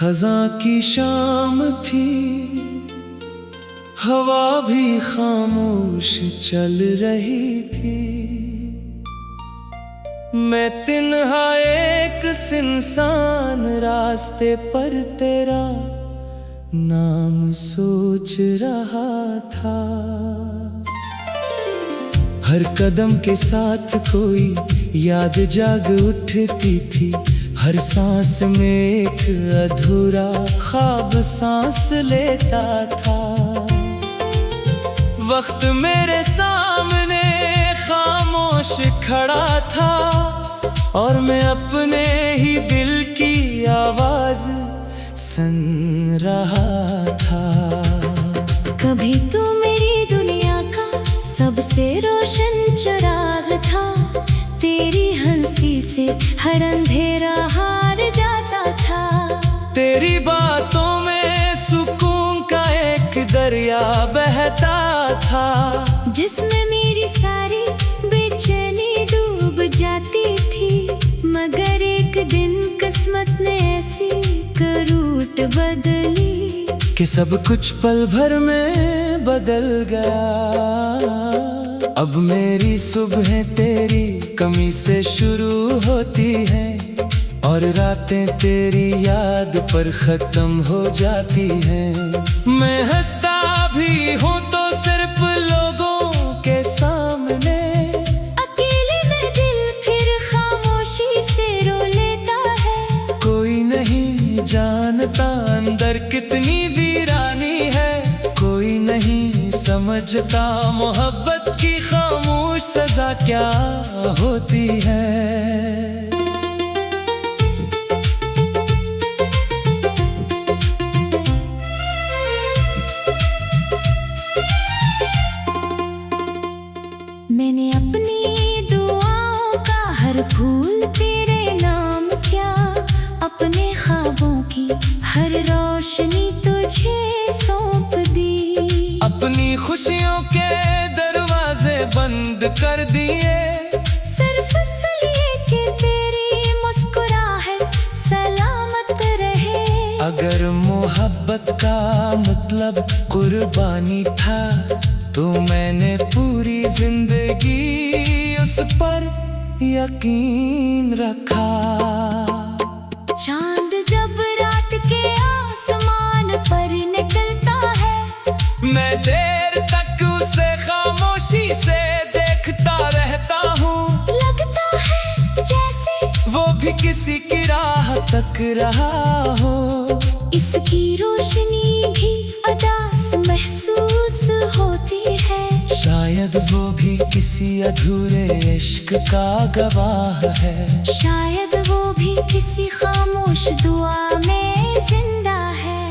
खज़ां की शाम थी, हवा भी खामोश चल रही थी। मैं तिन्हा एक सुनसान रास्ते पर तेरा नाम सोच रहा था। हर कदम के साथ कोई याद जाग उठती थी, हर सांस में एक अधूरा ख्वाब सांस लेता था। वक्त मेरे सामने खामोश खड़ा था और मैं अपने ही दिल की आवाज सुन रहा था। कभी तू मेरी दुनिया का सबसे रोशन चिराग था, तेरी हंसी से हर अंधेरा हार जाता था। तेरी बातों में सुकून का एक दरिया बहता था, जिसमें मेरी सारी बेचैनी डूब जाती थी। मगर एक दिन किस्मत ने ऐसी करूट बदली कि सब कुछ पल भर में बदल गया। अब मेरी सुबह तेरी कमी से शुरू होती है और रातें तेरी याद पर खत्म हो जाती हैं। मैं हंसता भी हूँ तो सिर्फ लोगों के सामने, अकेले में दिल फिर खामोशी से रो लेता है। कोई नहीं जानता अंदर कितनी वीरानी है, कोई नहीं समझता मोहब्बत की खामोश सजा क्या होती है। मैंने अपनी दुआओं का हर फूल तेरे नाम किया, अपने ख्वाबों की हर रोशनी तुझे सौंप दी। अपनी खुशियों के दरवाजे बंद कर दिए, सिर्फ इसलिए कि तेरी मुस्कुराहट सलामत रहे। अगर मोहब्बत का मतलब कुर्बानी था तो मैंने पूरी जिंदगी उस पर यकीन रखा। चांद जब रात के आसमान पर निकलता है, मैं देर तक उसे खामोशी से देखता रहता हूँ। लगता है जैसे वो भी किसी की राह तक रहा हो। इसकी रोशनी भी अदास महसूस होती है, शायद वो भी किसी अधूरे इश्क का गवाह है। शायद वो भी किसी खामोश दुआ में जिंदा है।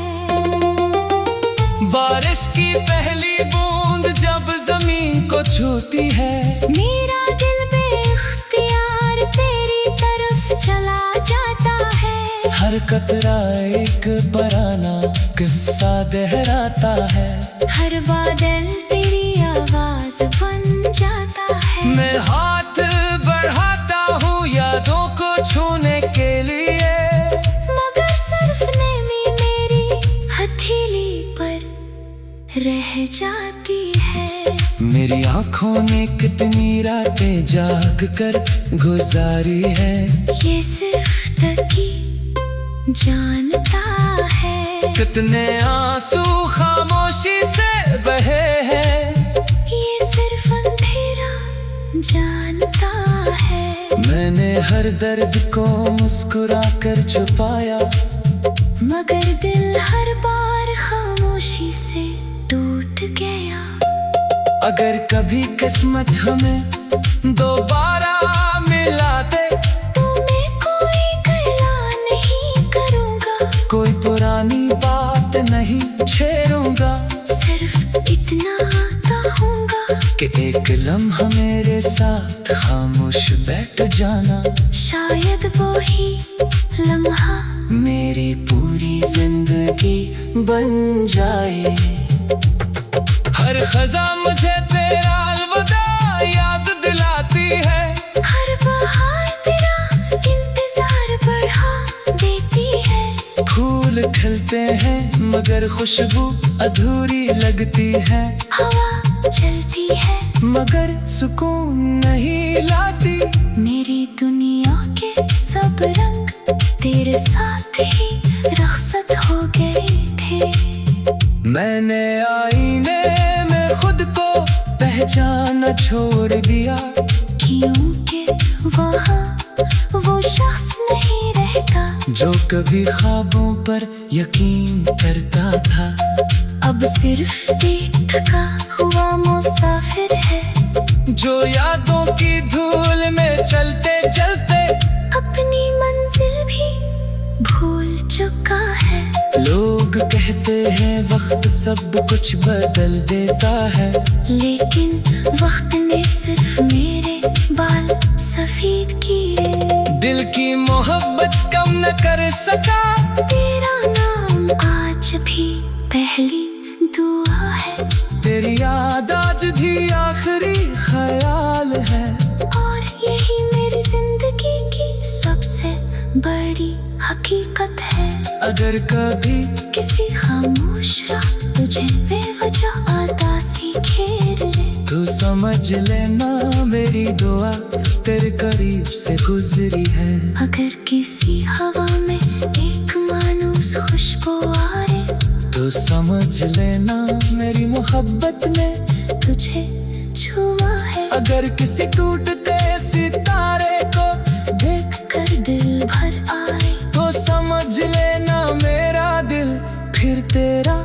बारिश की पहली बूंद जब जमीन को छूती है, मेरा दिल बेख्तियार तेरी तरफ चला जाता है। हर कतरा एक पुराना किस्सा दोहराता है, हर बादल तेरी आवाज बन जाता है। मैं हाथ बढ़ाता हूँ यादों को छूने के लिए, मगर सिर्फ नमी मेरी हथेली पर रह जाती है। मेरी आंखों ने कितनी रातें जाग कर गुजारी है, ये सिर्फ तकी जानता है। कितने आंसू खामोशी से बहे हैं, ये सिर्फ अंधेरा जानता है। मैंने हर दर्द को मुस्कुरा कर छुपाया, मगर दिल हर बार खामोशी से टूट गया। अगर कभी किस्मत हमें दोबारा मिला दे तो मैं कोई गिला नहीं करूँगा, कोई पुरानी बात नहीं छेड़ूंगा। सिर्फ इतना कहूँगा कि एक लम्हा मेरे साथ खामोश बैठ जाना, शायद वो ही लम्हा मेरी पूरी जिंदगी बन जाए। हर खज़ां मुझे तेरा अलविदा याद दिलाती है, हर बहार तेरा इंतजार बढ़ा देती है। फूल मगर खुशबू अधूरी लगती है। हवा चलती है मगर सुकून नहीं लाती। मेरी दुनिया के सब रंग तेरे साथ ही रखसत हो गए थे। मैंने आईने में खुद को पहचाना छोड़ दिया, क्योंकि वहाँ वो शख्स नहीं रहता जो कभी ख्वाबों पर यकीन करता था। अब सिर्फ थका हुआ मुसाफिर है, जो यादों की धूल में चलते चलते अपनी मंजिल भी भूल चुका है। लोग कहते हैं वक्त सब कुछ बदल देता है, लेकिन वक्त ने सिर्फ मेरे बाल सफेद किए। दिल की मोहब्बत कम न कर सका। तेरा नाम आज भी पहली दुआ है, तेरी याद आज भी आखिरी ख्याल है। और यही मेरी जिंदगी की सबसे बड़ी हकीकत है। अगर कभी किसी खामोश रात तुझे बेवजह उदासी घेर ले, तो समझ लेना मेरी दुआ तेरे करीब से गुजरी है। अगर किसी हवा में एक मायूस खुशबू आए, तो समझ लेना मेरी मोहब्बत ने तुझे छुआ है। अगर किसी टूटते सितारे को देख कर दिल भर आए, तो समझ लेना मेरा दिल फिर तेरा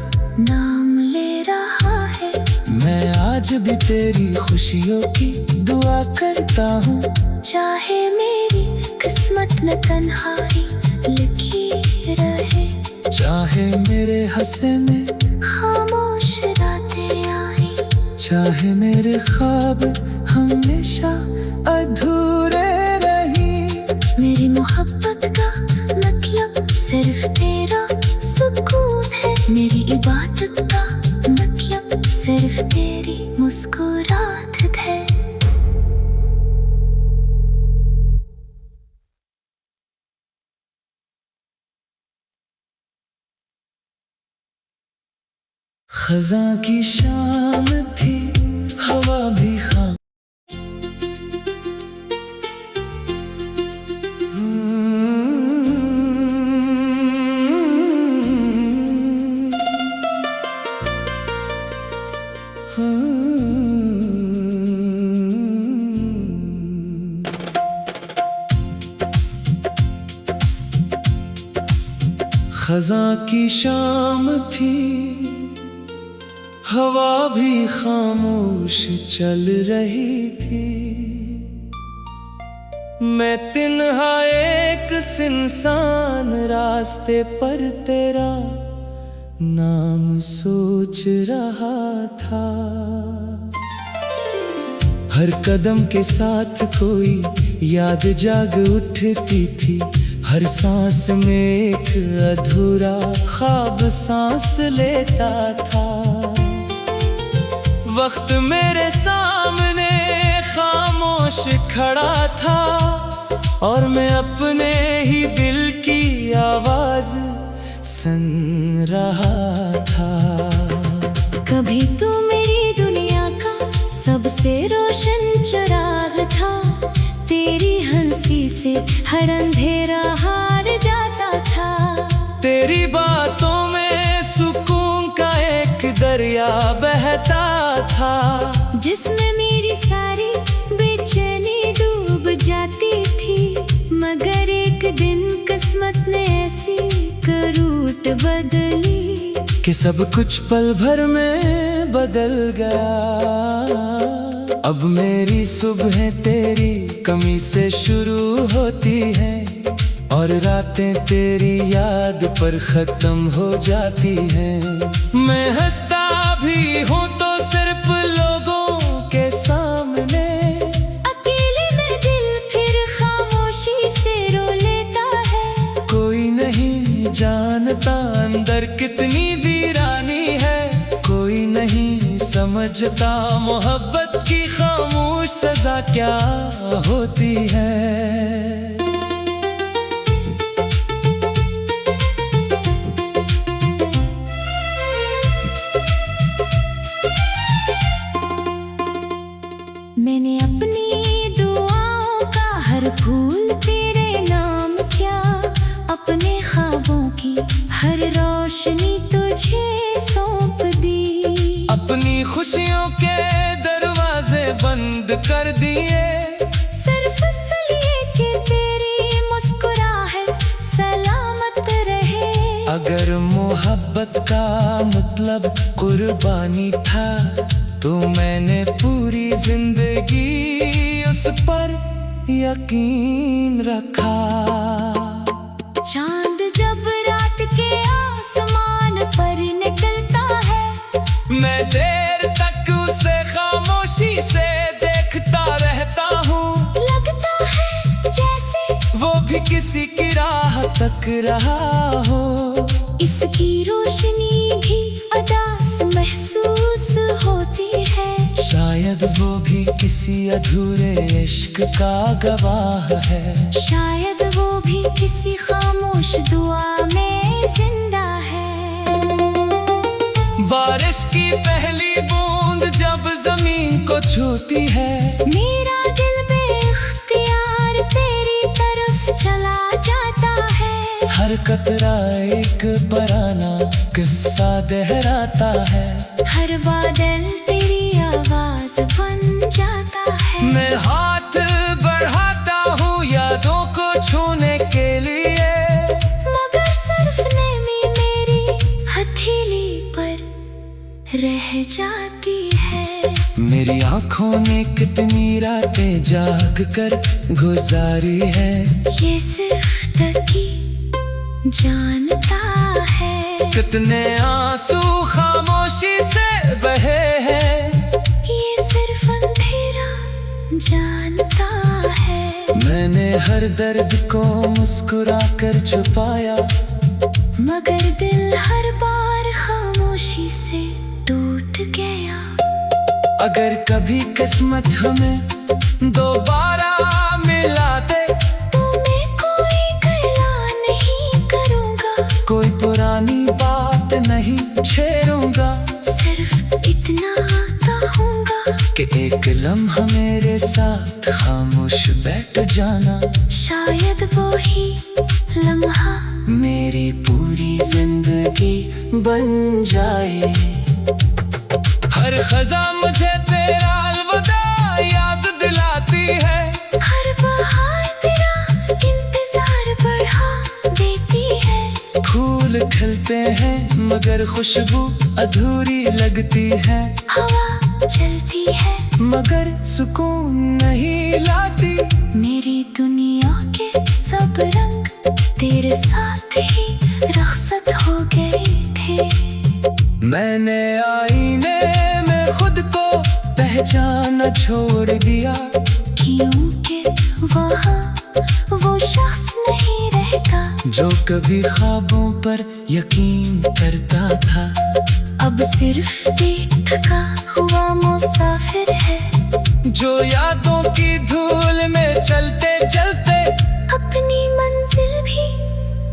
नाम ले रहा है। मैं आज भी तेरी खुशियों की दुआ करता हूँ, चाहे मेरी किस्मत में तन्हाई लिखी रहे, चाहे मेरे हंसे में खामोश रातें आई, चाहे मेरे ख्वाब हमेशा अधूरे रही। मेरी मोहब्बत का मतलब सिर्फ तेरा सुकून है, मेरी इबादत का मतलब सिर्फ तेरी मुस्कुराहट है। खज़ां की शाम थी, हवा भी खाम। खज़ां की शाम थी, हवा भी खामोश चल रही थी। मैं तिन्हा एक सुनसान रास्ते पर तेरा नाम सोच रहा था। हर कदम के साथ कोई याद जाग उठती थी, हर सांस में एक अधूरा ख्वाब सांस लेता था। वक्त मेरे सामने खामोश खड़ा था, और मैं अपने ही दिल की आवाज सुन रहा था। कभी तू मेरी दुनिया का सबसे रोशन चिराग था, तेरी हंसी से हर अंधेरा हार जाता था। तेरी बातों में सुकून का एक दरिया बहता था, जिसमें मेरी सारी बेचैनी डूब जाती थी। मगर एक दिन किस्मत ने ऐसी करूट बदली कि सब कुछ पल भर में बदल गया। अब मेरी सुबह तेरी कमी से शुरू होती है, और रातें तेरी याद पर खत्म हो जाती हैं। मैं हंसता भी हूँ तो सिर्फ लोगों के सामने, अकेले में दिल फिर खामोशी से रो लेता है। कोई नहीं जानता अंदर कितनी वीरानी है, कोई नहीं समझता मोहब्बत की खामोश सजा क्या होती है। मैंने अपनी दुआओं का हर फूल तेरे नाम किया, अपने ख्वाबों की हर रोशनी तुझे सौंप दी। अपनी खुशियों के दरवाजे बंद कर दिए, सिर्फ इसलिए कि तेरी मुस्कुराहट सलामत रहे। अगर मोहब्बत का मतलब कुर्बानी था, तो मैंने पूरी जिंदगी उस पर यकीन रखा। चांद जब रात के आसमान पर निकलता है, मैं देर तक उसे खामोशी से देखता रहता हूँ। लगता है जैसे वो भी किसी की राह तक रहा हो। इसकी रोशनी भी अदास महसूस होती है, शायद वो भी किसी अधूरे इश्क का गवाह है। शायद वो भी किसी खामोश दुआ में जिंदा है। बारिश की पहली बूंद जब जमीन को छूती है, मेरा दिल बेख्तियार तेरी तरफ चला जाता है। हर कतरा एक पुराना किस्सा दोहराता है। हर बादल तेरी आवाज बन जाता है। मैं हाथ बढ़ाता हूँ यादों को छूने के लिए, मगर सिर्फ नमी मेरी हथेली पर रह जाती है। मेरी आंखों ने कितनी रातें जाग कर गुजारी है, ये सिर्फ तकी जानता है। कितने आंसू खामोशी से बहे हैं, ये सिर्फ अंधेरा जानता है। मैंने हर दर्द को मुस्कुरा कर छुपाया, मगर दिल हर बार खामोशी से टूट गया। अगर कभी किस्मत हमें दोबारा मिला दे, तो मैं कोई गिला नहीं करूँगा, कोई पुरानी बात नहीं छेड़ूंगा। सिर्फ इतना कहूँगा कि एक लम्हा मेरे साथ खामोश बैठ जाना। शायद वो ही लम्हा मेरी पूरी जिंदगी बन जाए। हर खज़ा मुझे तेरा अलविदा याद दिलाती है, हर बहार तेरा इंतजार बढ़ा देती है। फूल खिलते हैं मगर खुशबू अधूरी लगती है, हवा चलती है मगर सुकून नहीं लाती। मेरी दुनिया के सब रंग तेरे साथ ही रखसत हो गए थे। मैंने आईने में खुद को पहचाना छोड़ दिया, क्योंकि वहाँ वो शख्स नहीं रहता जो कभी ख्वाबों पर यकीन करता था। अब सिर्फ बेथका हुआ मुसाफिर है, जो यादों की धूल में चलते चलते अपनी मंजिल भी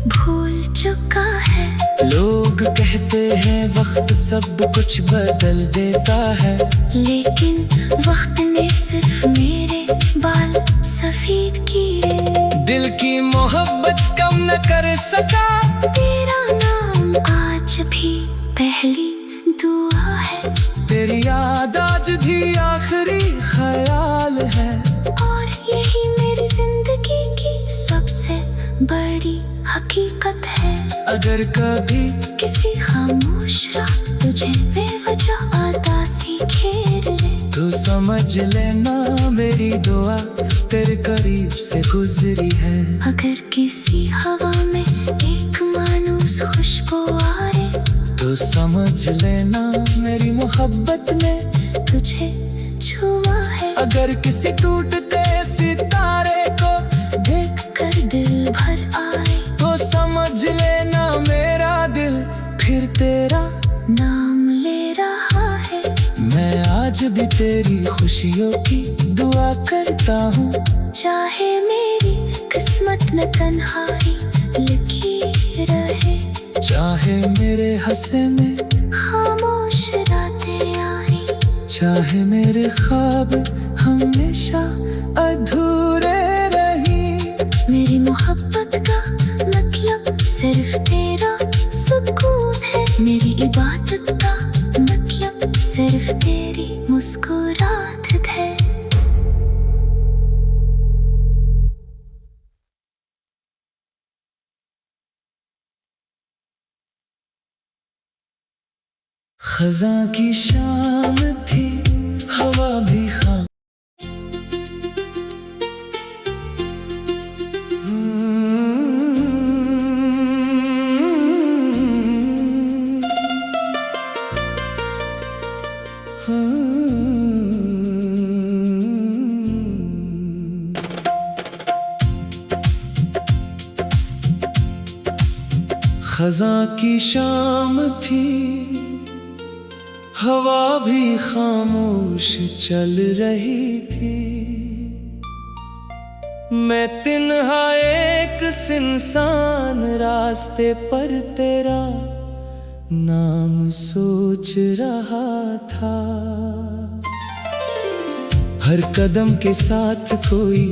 भूल चुका है। लोग कहते हैं वक्त सब कुछ बदल देता है, लेकिन वक्त ने सिर्फ मेरे बाल सफेद किए। दिल की मोहब्बत कम न कर सका, तेरा नाम आज भी पहली दुआ है। तेरी याद आज भी आखिरी ख्याल है, और यही मेरी जिंदगी की सबसे बड़ी हकीकत है। अगर कभी किसी खामोश रात तुझे बेवजह उदासी घेर ले, तो समझ लेना मेरी दुआ तेरे करीब से गुजरी है। अगर किसी हवा में एक मानूस खुशबू आए, तो समझ लेना मेरी मोहब्बत ने तुझे छुआ है। अगर किसी टूटते सितारे को देख कर दिल भर आए, तो समझ लेना मेरा दिल फिर तेरा नाम ले रहा है। मैं आज भी तेरी खुशियों की दुआ करता हूँ, चाहे मेरी किस्मत में तन्हाई लिखी रहे, चाहे मेरे हंसे में खामोश रातें आए, चाहे मेरे ख्वाब हम हमेशा अधूरे रही। मेरी मोहब्बत का मतलब सिर्फ तेरा सुकून है, मेरी इबादत का मतलब सिर्फ तेरी मुस्कुराहट है। खज़ां की शाम थी, हवा भी खाम। खज़ां की शाम थी, हवा भी खामोश चल रही थी। मैं तिन्हा एक इंसान रास्ते पर तेरा नाम सोच रहा था। हर कदम के साथ कोई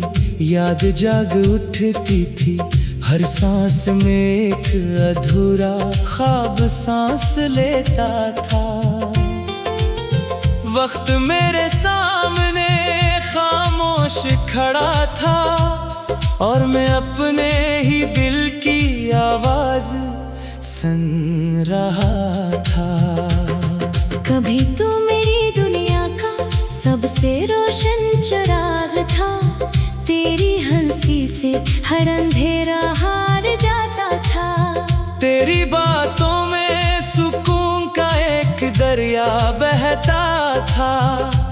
याद जाग उठती थी, हर सांस में एक अधूरा ख्वाब सांस लेता था। वक्त मेरे सामने खामोश खड़ा था और मैं अपने ही दिल की आवाज सुन रहा था। कभी तू मेरी दुनिया का सबसे रोशन चिराग था, तेरी हंसी से हर अंधेरा हार जाता था। तेरी बातों में सुकून का एक दरिया बहता था,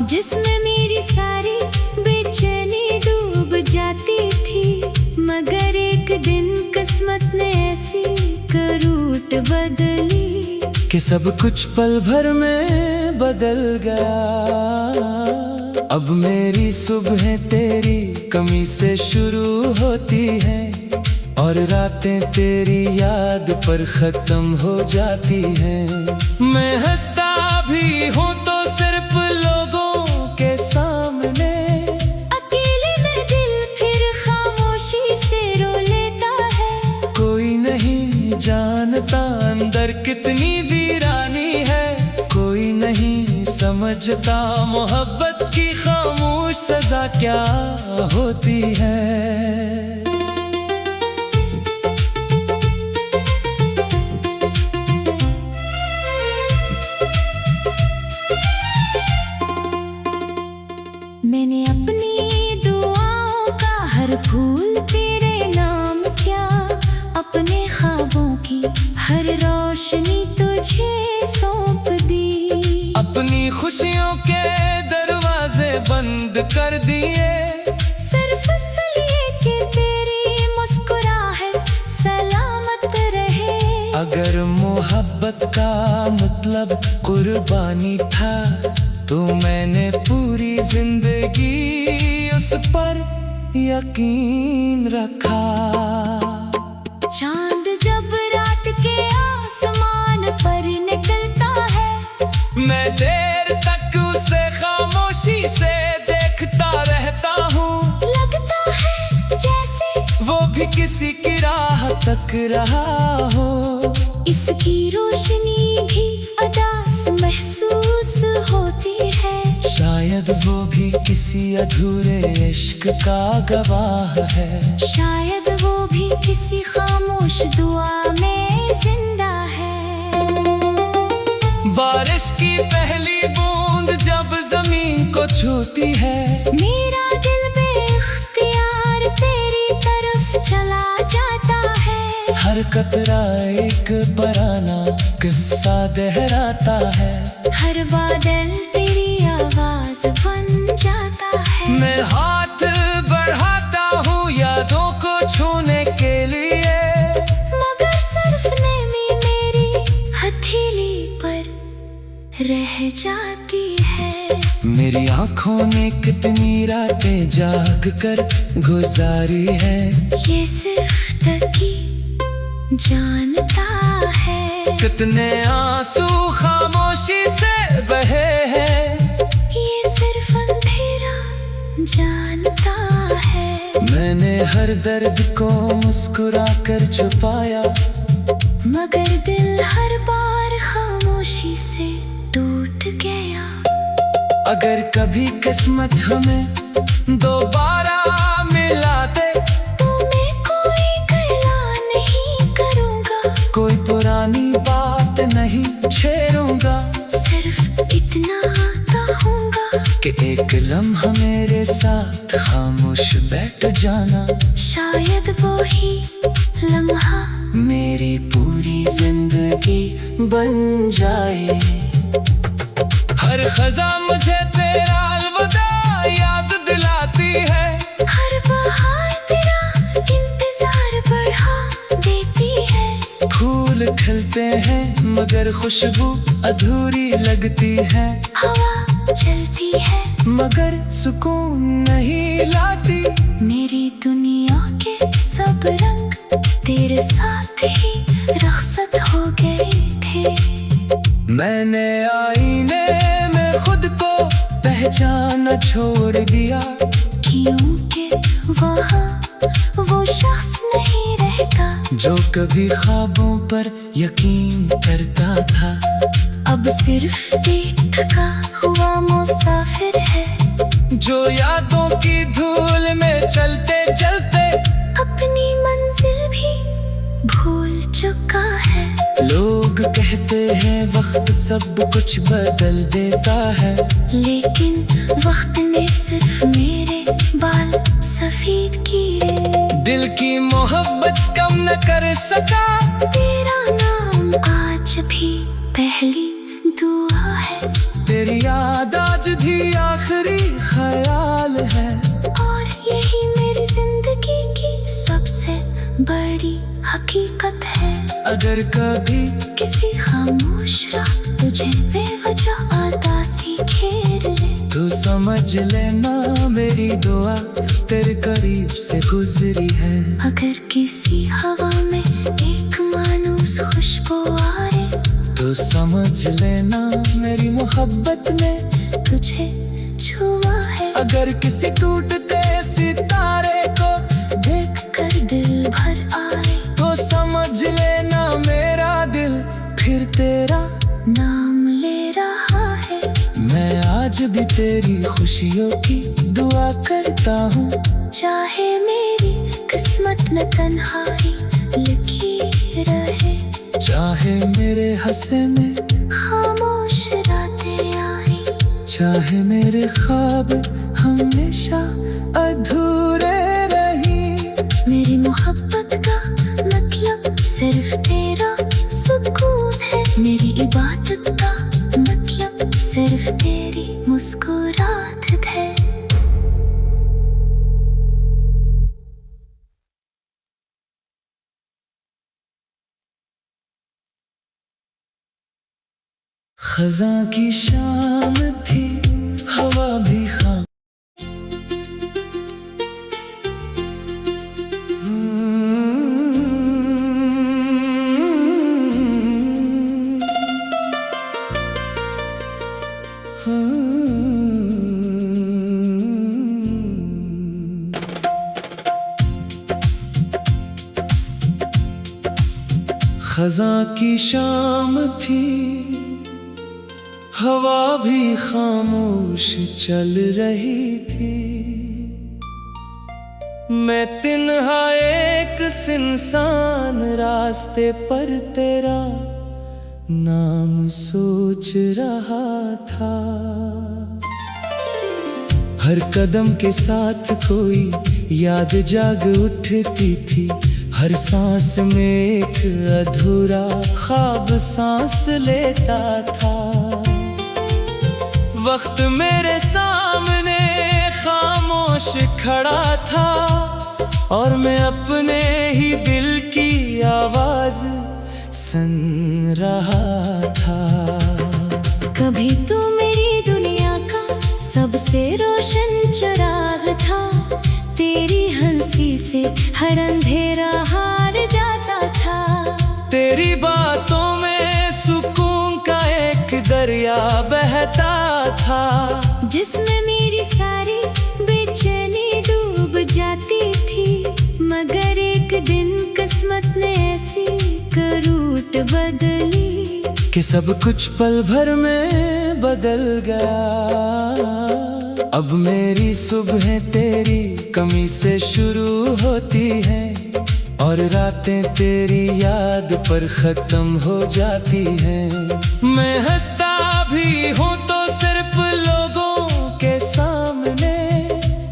जिसमें मेरी सारी बेचैनी डूब जाती थी। मगर एक दिन किस्मत ने ऐसी करूट बदली कि सब कुछ पल भर में बदल गया। अब मेरी सुबह तेरी कमी से शुरू होती हैं और रातें तेरी याद पर खत्म हो जाती हैं। मैं हंसता भी हूँ तो सिर्फ लोगों के सामने, अकेले में दिल फिर खामोशी से रो लेता है। कोई नहीं जानता अंदर कितनी वीरानी है, कोई नहीं समझता मोहब्बत की खामोश सजा क्या होती है। मैंने अपनी दुआओं का हर फूल तेरे नाम किया, अपने ख्वाबों की हर रोशनी तुझे सौंप दी। अपनी खुशियों के दरवाजे बंद कर दिए, सिर्फ इसलिए कि तेरी मुस्कुराहट सलामत रहे। अगर मोहब्बत का मतलब कुर्बानी था तो मैंने पूरी जिंदगी उस पर यकीन रखा। चांद जब रात के आसमान पर निकलता है, मैं देर तक उसे खामोशी से देखता रहता हूँ। लगता है जैसे वो भी किसी की राह तक रहा हो। इसकी रोशनी भी अदास महसूस होती है, शायद वो भी किसी अधूरे इश्क का गवाह है। शायद वो भी किसी खामोश दुआ में जिंदा है। बारिश की पहली बूंद जब जमीन को छूती है, मेरा दिल बेख्तियार तेरी तरफ चला जाता है। हर कतरा एक पुराना किस्सा दोहराता है, हर बादल तेरी आवाज बन जाता है। मैं हाथ बढ़ाता हूँ यादों को छूने के लिए, मगर सिर्फ नमी मेरी हथेली पर रह जाती है। मेरी आँखों ने कितनी रातें जाग कर गुजारी है, ये सिर्फ तकी जानता है। कितने आंसू खामोशी से बहे हैं, ये सिर्फ अंधेरा जानता है। मैंने हर दर्द को मुस्कुरा कर छुपाया, मगर दिल हर बार खामोशी से टूट गया। अगर कभी किस्मत हमें दोबारा मिला दे, तो मैं कोई गिला नहीं करूँगा, कोई पुरानी बात नहीं छेड़ूंगा। सिर्फ इतना कहूँगा कि एक लम्हा मेरे साथ खामोश बैठ जाना। शायद वो ही लम्हा मेरी पूरी जिंदगी बन जाए। हर खजा मुझे तेरा अलविदा याद दिलाती है, हर बहार तेरा इंतजार बढ़ा देती है। फूल खिलते हैं मगर खुशबू अधूरी लगती है, हवा चलती है मगर सुकून नहीं लाती। मेरी दुनिया के सब रंग तेरे साथ ही रखसत हो गए थे। मैंने आईने में खुद को पहचाना छोड़ दिया, क्योंकि वहाँ वो शख्स नहीं रहता जो कभी ख्वाबों पर यकीन करता था। अब सिर्फ एक थका हुआ मुसाफिर है, जो यादों की धूल में चलते चलते अपनी मंजिल भी भूल चुका है। लोग कहते हैं वक्त सब कुछ बदल देता है, लेकिन वक्त ने सिर्फ मेरे बाल सफेद किए। दिल की मोहब्बत कम न कर सका, तेरा नाम आज भी पहली दुआ है, तेरी याद आज भी आखिरी ख्याल है। और यही मेरी जिंदगी की सबसे बड़ी हकीकत है। अगर कभी किसी खामोश रात तुझे बेवजह उदासी घेर ले, तू समझ लेना मेरी दुआ तेरे करीब से गुजरी है। अगर किसी हवा में एक मानूस खुशबू आए, तो समझ लेना मेरी मोहब्बत ने तुझे छुआ है। अगर किसी टूटते सितारे को देख कर दिल भर आए, तो समझ लेना मेरा दिल फिर तेरा नाम ले रहा है। मैं आज भी तेरी खुशियों की दुआ करता हूँ, चाहे मेरी किस्मत न तन्हाई लिखी रहे, चाहे मेरे हंसे में खामोश रातें आई, चाहे मेरे ख्वाब हमेशा अधूरे रही। मेरी मोहब्बत का मतलब सिर्फ तेरा सुकून है, मेरी इबादत का मतलब सिर्फ तेरी मुस्कुराहट है। खज़ां की शाम थी, हवा भी खाम। खज़ां की शाम थी, हवा भी खामोश चल रही थी। मैं तिन्हा एक सुनसान रास्ते पर तेरा नाम सोच रहा था। हर कदम के साथ कोई याद जाग उठती थी, हर सांस में एक अधूरा ख्वाब सांस लेता था। वक्त मेरे सामने खामोश खड़ा था, और मैं अपने ही दिल की आवाज सुन रहा था। कभी तू मेरी दुनिया का सबसे रोशन चिराग था, तेरी हंसी से हर अंधेरा हार जाता था। तेरी बातों में सुकून का एक दरिया बहता था, जिसमें मेरी सारी बेचैनी बदली कि सब कुछ पल भर में बदल गया। अब मेरी सुबह तेरी कमी से शुरू होती हैं और रातें तेरी याद पर खत्म हो जाती हैं। मैं हंसता भी हूँ तो सिर्फ लोगों के सामने,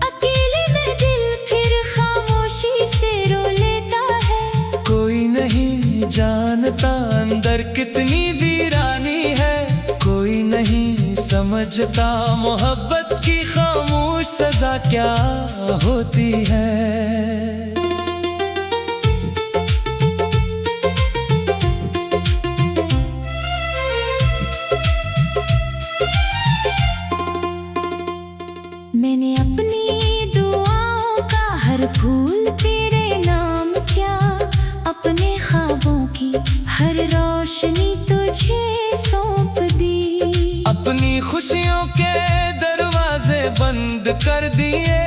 अकेले में दिल फिर खामोशी से रो लेता है। कोई नहीं जानता अंदर कितनी वीरानी है, कोई नहीं समझता मोहब्बत की खामोश सजा क्या होती है। मैंने अपनी दुआओं का हर फूल तेरे नाम किया, अपने ख्वाबों की हर रोशनी तुझे सौंप दी। अपनी खुशियों के दरवाजे बंद कर दिए,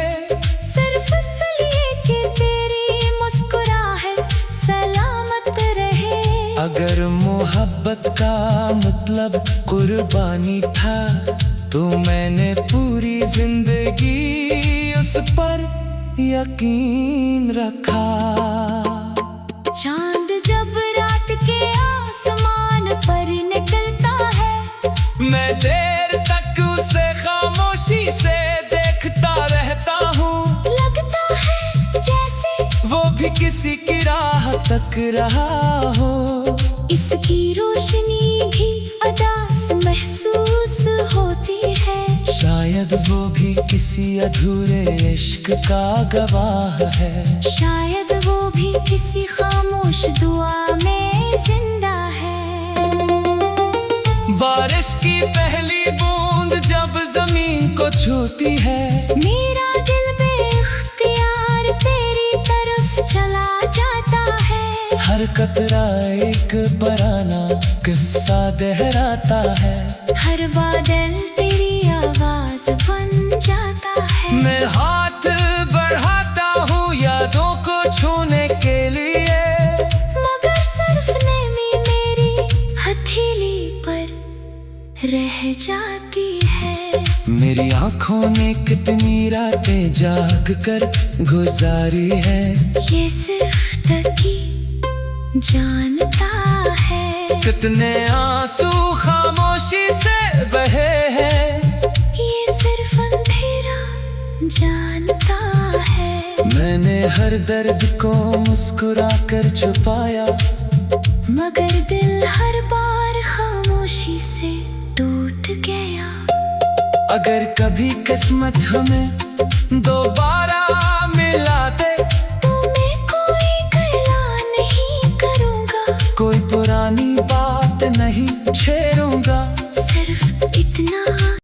सिर्फ इसलिए कि तेरी मुस्कुराहट सलामत रहे। अगर मोहब्बत का मतलब कुर्बानी था तो मैंने पूरी जिंदगी उस पर यकीन रखा। चांद जब रात के आसमान पर निकलता है, मैं देर तक उसे खामोशी से देखता रहता हूँ। लगता है जैसे वो भी किसी की राह तक रहा हो। इसकी रोशनी भी अदास महसूस होती है। शायद वो भी किसी अधूरे इश्क का गवाह है, शायद वो भी किसी खामोश दुआ में जिंदा है। बारिश की पहली बूंद जब जमीन को छूती है, मेरा दिल बेख्तियार तेरी तरफ चला जाता है। हर कतरा एक पुराना किस्सा दोहराता है, हर बादल तेरी आवाज बन जाता है। मैं हाथ बढ़ाता हूँ यादों को छूने के लिए, मगर सिर्फ नमी मेरी हथेली पर रह जाती है। मेरी आंखों ने कितनी रातें जाग कर गुजारी है, ये सिर्फ तकी जानता है। कितने आंसू खामोशी से बहे हैं, ये सिर्फ अंधेरा जानता है। मैंने हर दर्द को मुस्कुरा कर छुपाया, मगर दिल हर बार खामोशी से टूट गया। अगर कभी किस्मत हमें दोबारा मिला दे